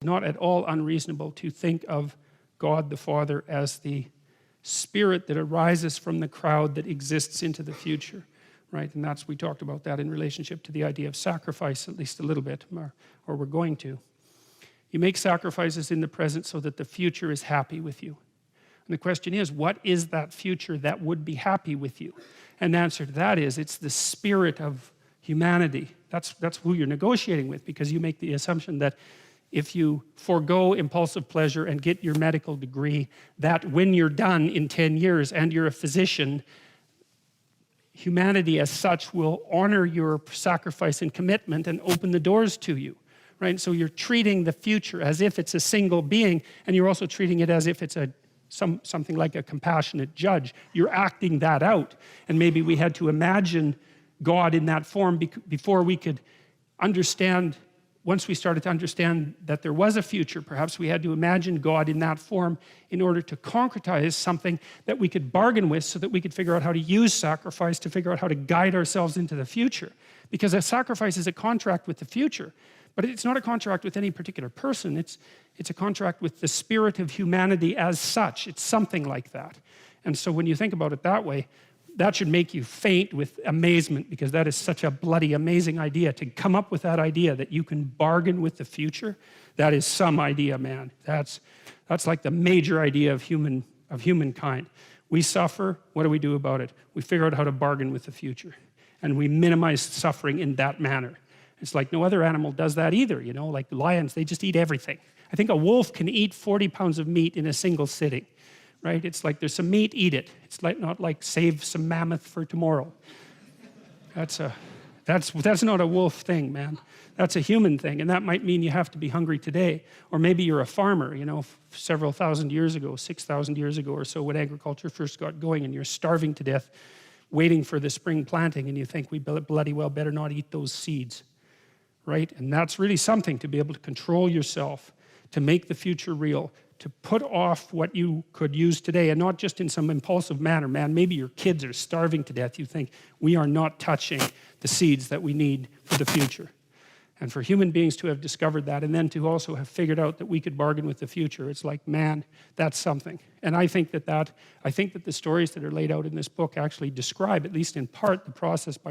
Not at all unreasonable to think of God the Father as the spirit that arises from the crowd that exists into the future, right? And we talked about that in relationship to the idea of sacrifice, at least a little bit, or we're going to. You make sacrifices in the present so that the future is happy with you. And the question is, what is that future that would be happy with you? And the answer to that is, it's the spirit of humanity. That's who you're negotiating with, because you make the assumption that if you forego impulsive pleasure and get your medical degree, that when you're done in 10 years and you're a physician, humanity as such will honor your sacrifice and commitment and open the doors to you, right? So you're treating the future as if it's a single being, and you're also treating it as if it's something like a compassionate judge. You're acting that out. And maybe we had to imagine God in that form before we could understand. Once we started to understand that there was a future, perhaps we had to imagine God in that form in order to concretize something that we could bargain with, so that we could figure out how to use sacrifice to figure out how to guide ourselves into the future. Because a sacrifice is a contract with the future, but it's not a contract with any particular person. It's a contract with the spirit of humanity as such. It's something like that. And so when you think about it that way, that should make you faint with amazement, because that is such a bloody amazing idea. To come up with that idea that you can bargain with the future, that is some idea, man. That's like the major idea of humankind. We suffer, what do we do about it? We figure out how to bargain with the future, and we minimize suffering in that manner. It's like no other animal does that either, you know, like lions, they just eat everything. I think a wolf can eat 40 pounds of meat in a single sitting. Right? It's like there's some meat, eat it. It's like not like save some mammoth for tomorrow. That's not a wolf thing, man. That's a human thing, and that might mean you have to be hungry today. Or maybe you're a farmer, you know, several thousand years ago, 6,000 years ago or so, when agriculture first got going, and you're starving to death, waiting for the spring planting, and you think we bloody well better not eat those seeds, right? And that's really something, to be able to control yourself, to make the future real, to put off what you could use today, and not just in some impulsive manner. Man, maybe your kids are starving to death. You think, we are not touching the seeds that we need for the future. And for human beings to have discovered that, and then to also have figured out that we could bargain with the future, it's like, man, that's something. And I think that the stories that are laid out in this book actually describe, at least in part, the process by